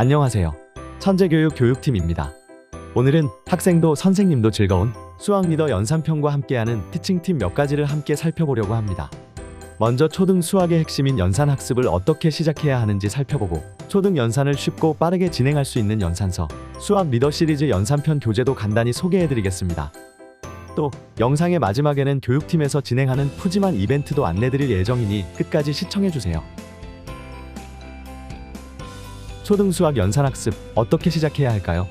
안녕하세요. 천재교육 교육팀입니다. 오늘은 학생도 선생님도 즐거운 수학 리더 연산편과 함께하는 티칭팁 몇 가지를 함께 살펴보려고 합니다. 먼저 초등 수학의 핵심인 연산 학습을 어떻게 시작해야 하는지 살펴보고 초등 연산을 쉽고 빠르게 진행할 수 있는 연산서, 수학 리더 시리즈 연산편 교재도 간단히 소개해드리겠습니다. 또 영상의 마지막에는 교육팀에서 진행하는 푸짐한 이벤트도 안내드릴 예정이니 끝까지 시청해주세요. 초등 수학 연산학습 어떻게 시작해야 할까요?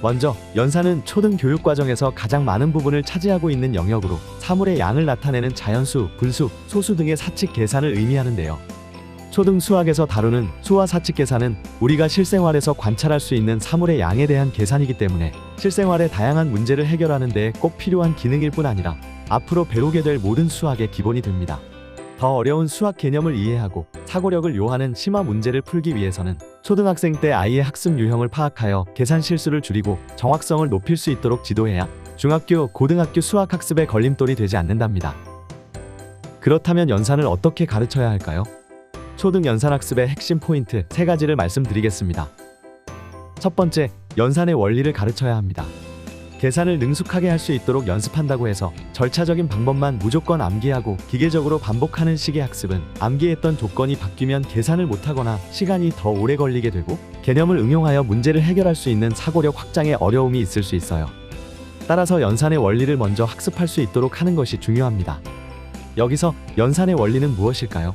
먼저 연산은 초등 교육 과정에서 가장 많은 부분을 차지하고 있는 영역으로 사물의 양을 나타내는 자연수, 분수, 소수 등의 사칙 계산을 의미하는데요. 초등 수학에서 다루는 수와 사칙 계산은 우리가 실생활에서 관찰할 수 있는 사물의 양에 대한 계산이기 때문에 실생활의 다양한 문제를 해결하는 데 꼭 필요한 기능일 뿐 아니라 앞으로 배우게 될 모든 수학의 기본이 됩니다. 더 어려운 수학 개념을 이해하고 사고력을 요하는 심화 문제를 풀기 위해서는 초등학생 때 아이의 학습 유형을 파악하여 계산 실수를 줄이고 정확성을 높일 수 있도록 지도해야 중학교, 고등학교 수학 학습에 걸림돌이 되지 않는답니다. 그렇다면 연산을 어떻게 가르쳐야 할까요? 초등 연산 학습의 핵심 포인트 3가지를 말씀드리겠습니다. 첫 번째, 연산의 원리를 가르쳐야 합니다. 계산을 능숙하게 할 수 있도록 연습한다고 해서 절차적인 방법만 무조건 암기하고 기계적으로 반복하는 식의 학습은 암기했던 조건이 바뀌면 계산을 못하거나 시간이 더 오래 걸리게 되고 개념을 응용하여 문제를 해결할 수 있는 사고력 확장에 어려움이 있을 수 있어요. 따라서 연산의 원리를 먼저 학습할 수 있도록 하는 것이 중요합니다. 여기서 연산의 원리는 무엇일까요?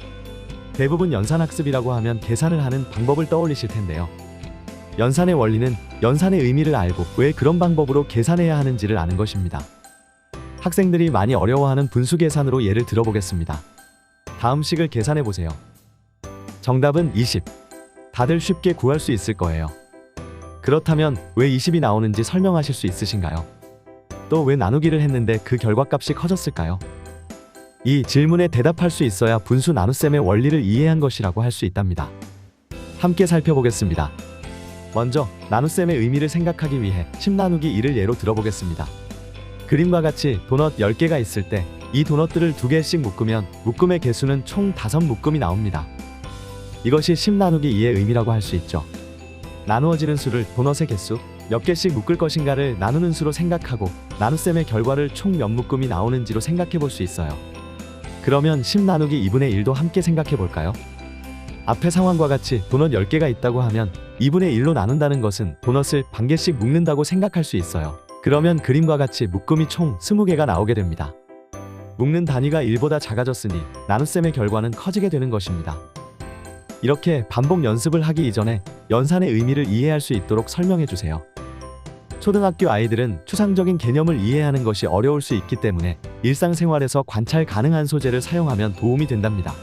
대부분 연산학습이라고 하면 계산을 하는 방법을 떠올리실 텐데요. 연산의 원리는 연산의 의미를 알고 왜 그런 방법으로 계산해야 하는지를 아는 것입니다. 학생들이 많이 어려워하는 분수 계산으로 예를 들어보겠습니다. 다음 식을 계산해보세요. 정답은 20. 다들 쉽게 구할 수 있을 거예요. 그렇다면 왜 20이 나오는지 설명하실 수 있으신가요? 또 왜 나누기를 했는데 그 결과값이 커졌을까요? 이 질문에 대답할 수 있어야 분수 나눗셈의 원리를 이해한 것이라고 할 수 있답니다. 함께 살펴보겠습니다. 먼저 나눗셈의 의미를 생각하기 위해 10 나누기 2를 예로 들어보겠습니다. 그림과 같이 도넛 10개가 있을 때 이 도넛들을 2개씩 묶으면 묶음의 개수는 총 5묶음이 나옵니다. 이것이 10 나누기 2의 의미라고 할 수 있죠. 나누어지는 수를 도넛의 개수, 몇 개씩 묶을 것인가를 나누는 수로 생각하고 나눗셈의 결과를 총 몇 묶음이 나오는지로 생각해 볼 수 있어요. 그러면 10 나누기 2분의 1도 함께 생각해 볼까요? 앞의 상황과 같이 도넛 10개가 있다고 하면 2분의 1로 나눈다는 것은 도넛을 반 개씩 묶는다고 생각할 수 있어요. 그러면 그림과 같이 묶음이 총 20개가 나오게 됩니다. 묶는 단위가 1보다 작아졌으니 나눗셈의 결과는 커지게 되는 것입니다. 이렇게 반복 연습을 하기 이전에 연산의 의미를 이해할 수 있도록 설명해 주세요. 초등학교 아이들은 추상적인 개념을 이해하는 것이 어려울 수 있기 때문에 일상생활에서 관찰 가능한 소재를 사용하면 도움이 된답니다.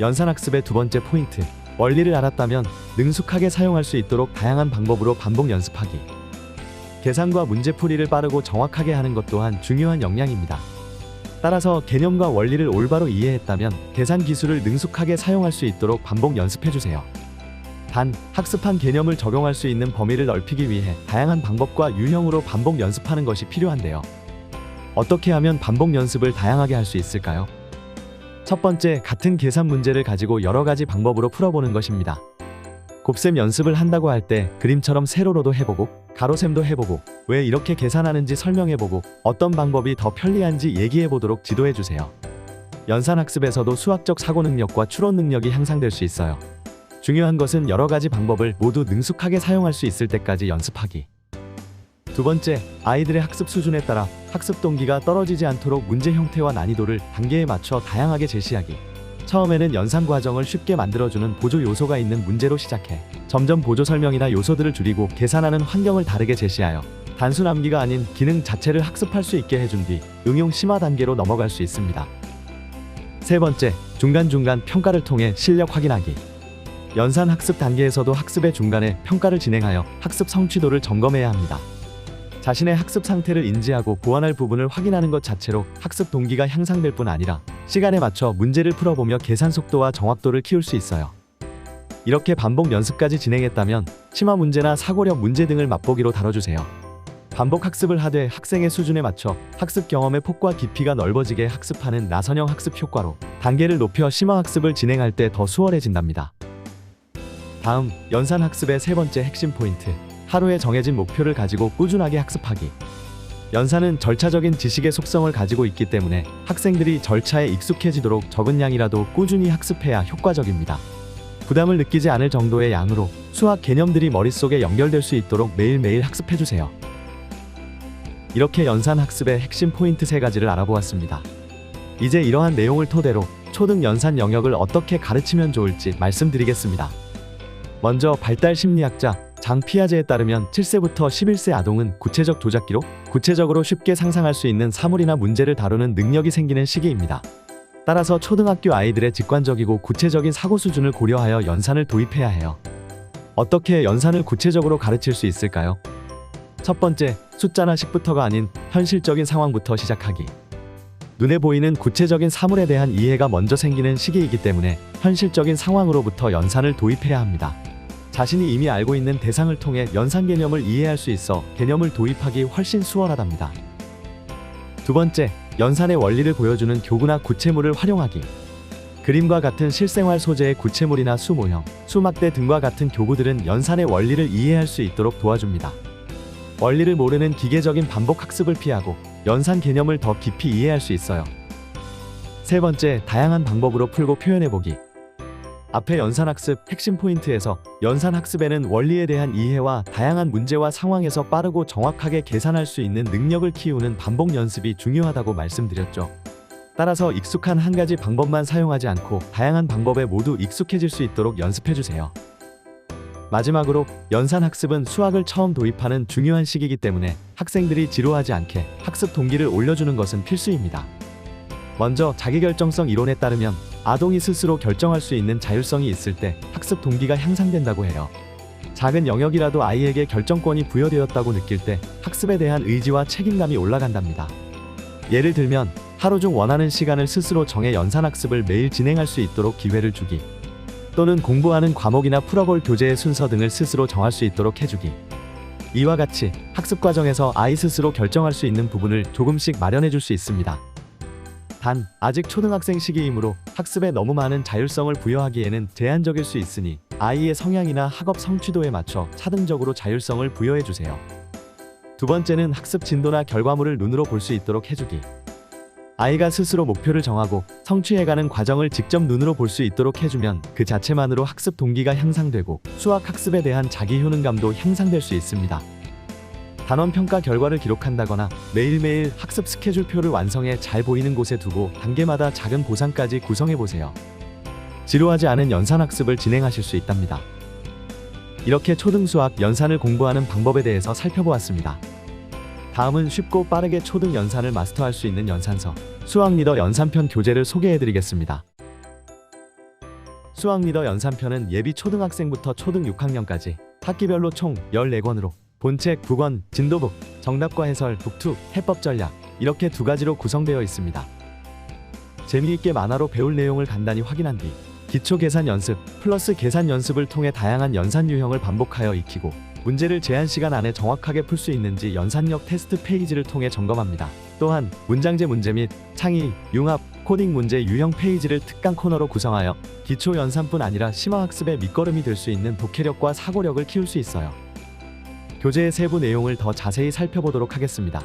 연산학습의 두 번째 포인트, 원리를 알았다면 능숙하게 사용할 수 있도록 다양한 방법으로 반복 연습하기. 계산과 문제풀이를 빠르고 정확하게 하는 것 또한 중요한 역량입니다. 따라서 개념과 원리를 올바로 이해했다면 계산 기술을 능숙하게 사용할 수 있도록 반복 연습해주세요. 단, 학습한 개념을 적용할 수 있는 범위를 넓히기 위해 다양한 방법과 유형으로 반복 연습하는 것이 필요한데요. 어떻게 하면 반복 연습을 다양하게 할 수 있을까요? 첫 번째, 같은 계산 문제를 가지고 여러 가지 방법으로 풀어보는 것입니다. 곱셈 연습을 한다고 할 때 그림처럼 세로로도 해보고 가로셈도 해보고 왜 이렇게 계산하는지 설명해보고 어떤 방법이 더 편리한지 얘기해보도록 지도해주세요. 연산학습에서도 수학적 사고 능력과 추론 능력이 향상될 수 있어요. 중요한 것은 여러 가지 방법을 모두 능숙하게 사용할 수 있을 때까지 연습하기. 두 번째, 아이들의 학습 수준에 따라 학습 동기가 떨어지지 않도록 문제 형태와 난이도를 단계에 맞춰 다양하게 제시하기. 처음에는 연산 과정을 쉽게 만들어주는 보조 요소가 있는 문제로 시작해 점점 보조 설명이나 요소들을 줄이고 계산하는 환경을 다르게 제시하여 단순 암기가 아닌 기능 자체를 학습할 수 있게 해준 뒤 응용 심화 단계로 넘어갈 수 있습니다. 세 번째, 중간중간 평가를 통해 실력 확인하기. 연산 학습 단계에서도 학습의 중간에 평가를 진행하여 학습 성취도를 점검해야 합니다. 자신의 학습 상태를 인지하고 보완할 부분을 확인하는 것 자체로 학습 동기가 향상될 뿐 아니라 시간에 맞춰 문제를 풀어보며 계산 속도와 정확도를 키울 수 있어요. 이렇게 반복 연습까지 진행했다면 심화 문제나 사고력 문제 등을 맛보기로 다뤄주세요. 반복 학습을 하되 학생의 수준에 맞춰 학습 경험의 폭과 깊이가 넓어지게 학습하는 나선형 학습 효과로 단계를 높여 심화 학습을 진행할 때 더 수월해진답니다. 다음, 연산 학습의 세 번째 핵심 포인트. 하루에 정해진 목표를 가지고 꾸준하게 학습하기. 연산은 절차적인 지식의 속성을 가지고 있기 때문에 학생들이 절차에 익숙해지도록 적은 양이라도 꾸준히 학습해야 효과적입니다. 부담을 느끼지 않을 정도의 양으로 수학 개념들이 머릿속에 연결될 수 있도록 매일매일 학습해주세요. 이렇게 연산 학습의 핵심 포인트 3가지를 알아보았습니다. 이제 이러한 내용을 토대로 초등 연산 영역을 어떻게 가르치면 좋을지 말씀드리겠습니다. 먼저 발달 심리학자 장 피아제에 따르면 7세부터 11세 아동은 구체적 조작기로 구체적으로 쉽게 상상할 수 있는 사물이나 문제를 다루는 능력이 생기는 시기입니다. 따라서 초등학교 아이들의 직관적이고 구체적인 사고 수준을 고려하여 연산을 도입해야 해요. 어떻게 연산을 구체적으로 가르칠 수 있을까요? 첫 번째, 숫자나 식부터가 아닌 현실적인 상황부터 시작하기. 눈에 보이는 구체적인 사물에 대한 이해가 먼저 생기는 시기이기 때문에 현실적인 상황으로부터 연산을 도입해야 합니다. 자신이 이미 알고 있는 대상을 통해 연산 개념을 이해할 수 있어 개념을 도입하기 훨씬 수월하답니다. 두 번째, 연산의 원리를 보여주는 교구나 구체물을 활용하기. 그림과 같은 실생활 소재의 구체물이나 수모형, 수막대 등과 같은 교구들은 연산의 원리를 이해할 수 있도록 도와줍니다. 원리를 모르는 기계적인 반복 학습을 피하고 연산 개념을 더 깊이 이해할 수 있어요. 세 번째, 다양한 방법으로 풀고 표현해보기. 앞의 연산학습 핵심 포인트에서 연산학습에는 원리에 대한 이해와 다양한 문제와 상황에서 빠르고 정확하게 계산할 수 있는 능력을 키우는 반복 연습이 중요하다고 말씀드렸죠. 따라서 익숙한 한 가지 방법만 사용하지 않고 다양한 방법에 모두 익숙해질 수 있도록 연습해주세요. 마지막으로 연산학습은 수학을 처음 도입하는 중요한 시기이기 때문에 학생들이 지루하지 않게 학습 동기를 올려주는 것은 필수입니다. 먼저 자기결정성 이론에 따르면 아동이 스스로 결정할 수 있는 자율성이 있을 때 학습 동기가 향상된다고 해요. 작은 영역이라도 아이에게 결정권이 부여되었다고 느낄 때 학습에 대한 의지와 책임감이 올라간답니다. 예를 들면 하루 중 원하는 시간을 스스로 정해 연산학습을 매일 진행할 수 있도록 기회를 주기, 또는 공부하는 과목이나 풀어볼 교재의 순서 등을 스스로 정할 수 있도록 해주기. 이와 같이 학습 과정에서 아이 스스로 결정할 수 있는 부분을 조금씩 마련해 줄 수 있습니다. 단, 아직 초등학생 시기이므로 학습에 너무 많은 자율성을 부여하기에는 제한적일 수 있으니 아이의 성향이나 학업 성취도에 맞춰 차등적으로 자율성을 부여해 주세요. 두 번째는 학습 진도나 결과물을 눈으로 볼 수 있도록 해주기. 아이가 스스로 목표를 정하고 성취해가는 과정을 직접 눈으로 볼 수 있도록 해주면 그 자체만으로 학습 동기가 향상되고 수학 학습에 대한 자기 효능감도 향상될 수 있습니다. 단원 평가 결과를 기록한다거나 매일매일 학습 스케줄표를 완성해 잘 보이는 곳에 두고 단계마다 작은 보상까지 구성해보세요. 지루하지 않은 연산학습을 진행하실 수 있답니다. 이렇게 초등수학 연산을 공부하는 방법에 대해서 살펴보았습니다. 다음은 쉽고 빠르게 초등 연산을 마스터할 수 있는 연산서, 수학리더 연산편 교재를 소개해드리겠습니다. 수학리더 연산편은 예비 초등학생부터 초등 6학년까지 학기별로 총 14권으로 본책, 북원, 진도북, 정답과 해설, 북투, 해법 전략 이렇게 2가지로 구성되어 있습니다. 재미있게 만화로 배울 내용을 간단히 확인한 뒤 기초 계산 연습, 플러스 계산 연습을 통해 다양한 연산 유형을 반복하여 익히고 문제를 제한 시간 안에 정확하게 풀 수 있는지 연산력 테스트 페이지를 통해 점검합니다. 또한 문장제 문제 및 창의, 융합, 코딩 문제 유형 페이지를 특강 코너로 구성하여 기초 연산뿐 아니라 심화학습의 밑거름이 될 수 있는 독해력과 사고력을 키울 수 있어요. 교재의 세부 내용을 더 자세히 살펴보도록 하겠습니다.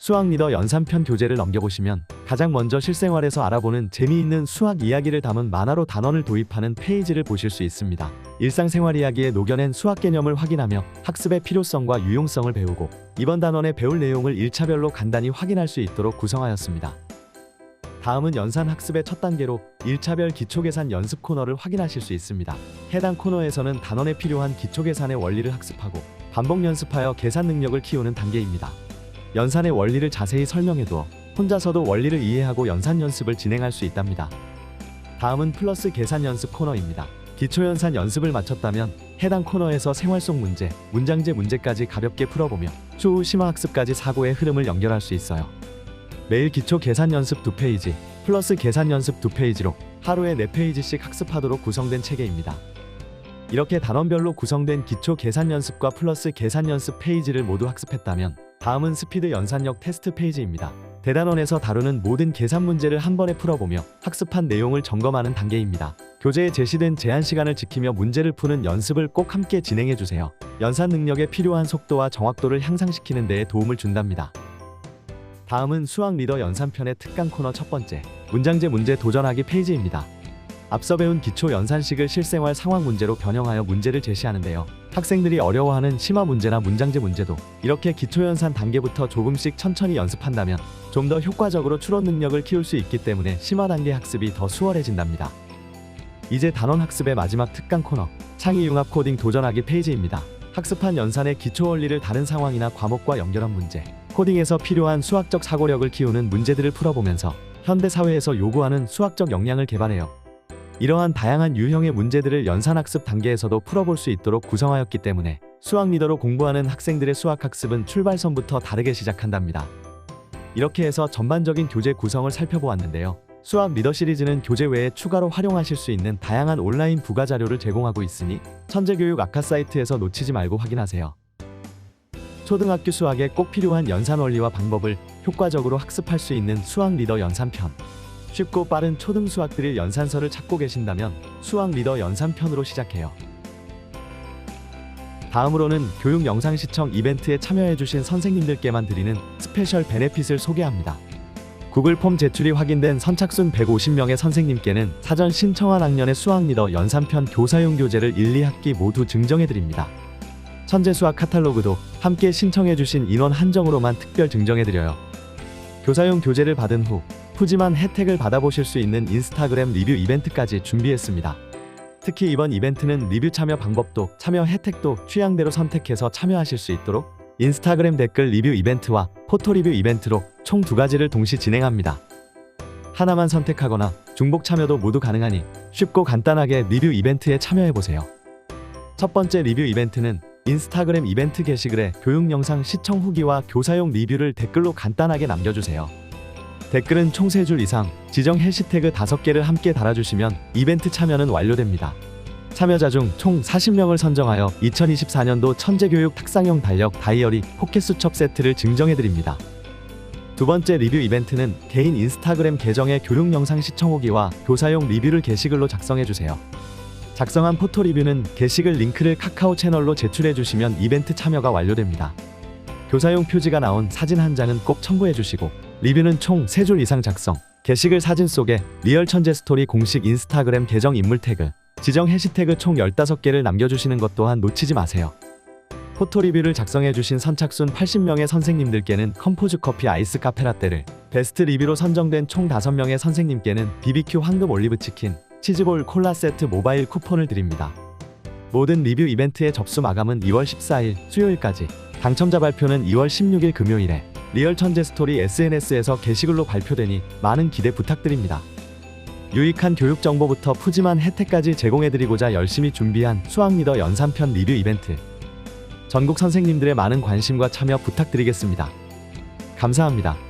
수학리더 연산편 교재를 넘겨보시면 가장 먼저 실생활에서 알아보는 재미있는 수학 이야기를 담은 만화로 단원을 도입하는 페이지를 보실 수 있습니다. 일상생활 이야기에 녹여낸 수학 개념을 확인하며 학습의 필요성과 유용성을 배우고 이번 단원에 배울 내용을 1차별로 간단히 확인할 수 있도록 구성하였습니다. 다음은 연산학습의 첫 단계로 1차별 기초계산 연습 코너를 확인하실 수 있습니다. 해당 코너에서는 단원에 필요한 기초계산의 원리를 학습하고 반복 연습하여 계산 능력을 키우는 단계입니다. 연산의 원리를 자세히 설명해두어 혼자서도 원리를 이해하고 연산 연습을 진행할 수 있답니다. 다음은 플러스 계산 연습 코너입니다. 기초연산 연습을 마쳤다면 해당 코너에서 생활 속 문제, 문장제 문제까지 가볍게 풀어보며 추후 심화학습까지 사고의 흐름을 연결할 수 있어요. 매일 기초 계산 연습 2페이지, 플러스 계산 연습 2페이지로 하루에 4페이지씩 학습하도록 구성된 체계입니다. 이렇게 단원별로 구성된 기초 계산 연습과 플러스 계산 연습 페이지를 모두 학습했다면 다음은 스피드 연산력 테스트 페이지입니다. 대단원에서 다루는 모든 계산 문제를 한 번에 풀어보며 학습한 내용을 점검하는 단계입니다. 교재에 제시된 제한 시간을 지키며 문제를 푸는 연습을 꼭 함께 진행해주세요. 연산 능력에 필요한 속도와 정확도를 향상시키는 데에 도움을 준답니다. 다음은 수학 리더 연산편의 특강 코너 첫 번째, 문장제 문제 도전하기 페이지입니다. 앞서 배운 기초 연산식을 실생활 상황 문제로 변형하여 문제를 제시하는데요. 학생들이 어려워하는 심화 문제나 문장제 문제도 이렇게 기초 연산 단계부터 조금씩 천천히 연습한다면 좀 더 효과적으로 추론 능력을 키울 수 있기 때문에 심화 단계 학습이 더 수월해진답니다. 이제 단원 학습의 마지막 특강 코너, 창의융합 코딩 도전하기 페이지입니다. 학습한 연산의 기초 원리를 다른 상황이나 과목과 연결한 문제, 코딩에서 필요한 수학적 사고력을 키우는 문제들을 풀어보면서 현대 사회에서 요구하는 수학적 역량을 개발해요. 이러한 다양한 유형의 문제들을 연산학습 단계에서도 풀어볼 수 있도록 구성하였기 때문에 수학 리더로 공부하는 학생들의 수학학습은 출발선부터 다르게 시작한답니다. 이렇게 해서 전반적인 교재 구성을 살펴보았는데요. 수학 리더 시리즈는 교재 외에 추가로 활용하실 수 있는 다양한 온라인 부가 자료를 제공하고 있으니 천재교육 아카 사이트에서 놓치지 말고 확인하세요. 초등학교 수학에 꼭 필요한 연산 원리와 방법을 효과적으로 학습할 수 있는 수학 리더 연산편. 쉽고 빠른 초등 수학 드릴 연산서를 찾고 계신다면 수학 리더 연산편으로 시작해요. 다음으로는 교육 영상 시청 이벤트에 참여해주신 선생님들께만 드리는 스페셜 베네핏을 소개합니다. 구글 폼 제출이 확인된 선착순 150명의 선생님께는 사전 신청한 학년의 수학 리더 연산편 교사용 교재를 1, 2학기 모두 증정해드립니다. 천재수학 카탈로그도 함께 신청해주신 인원 한정으로만 특별 증정해드려요. 교사용 교재를 받은 후 푸짐한 혜택을 받아보실 수 있는 인스타그램 리뷰 이벤트까지 준비했습니다. 특히 이번 이벤트는 리뷰 참여 방법도 참여 혜택도 취향대로 선택해서 참여하실 수 있도록 인스타그램 댓글 리뷰 이벤트와 포토 리뷰 이벤트로 총 2가지를 동시 진행합니다. 하나만 선택하거나 중복 참여도 모두 가능하니 쉽고 간단하게 리뷰 이벤트에 참여해보세요. 첫 번째 리뷰 이벤트는 인스타그램 이벤트 게시글에 교육 영상 시청 후기와 교사용 리뷰를 댓글로 간단하게 남겨주세요. 댓글은 총 3줄 이상, 지정 해시태그 5개를 함께 달아주시면 이벤트 참여는 완료됩니다. 참여자 중 총 40명을 선정하여 2024년도 천재교육 특상형 달력 다이어리 포켓 수첩 세트를 증정해드립니다. 두 번째 리뷰 이벤트는 개인 인스타그램 계정의 교육 영상 시청 후기와 교사용 리뷰를 게시글로 작성해주세요. 작성한 포토 리뷰는 게시글 링크를 카카오 채널로 제출해주시면 이벤트 참여가 완료됩니다. 교사용 표지가 나온 사진 한 장은 꼭 첨부해주시고 리뷰는 총 3줄 이상 작성, 게시글 사진 속에 리얼 천재 스토리 공식 인스타그램 계정 인물 태그, 지정 해시태그 총 15개를 남겨주시는 것 또한 놓치지 마세요. 포토 리뷰를 작성해주신 선착순 80명의 선생님들께는 컴포즈 커피 아이스 카페라떼를, 베스트 리뷰로 선정된 총 5명의 선생님께는 BBQ 황금 올리브 치킨, 치즈볼 콜라 세트 모바일 쿠폰을 드립니다. 모든 리뷰 이벤트의 접수 마감은 2월 14일 수요일까지, 당첨자 발표는 2월 16일 금요일에 리얼 천재 스토리 SNS에서 게시글로 발표되니 많은 기대 부탁드립니다. 유익한 교육 정보부터 푸짐한 혜택까지 제공해드리고자 열심히 준비한 수학 리더 연산편 리뷰 이벤트. 전국 선생님들의 많은 관심과 참여 부탁드리겠습니다. 감사합니다.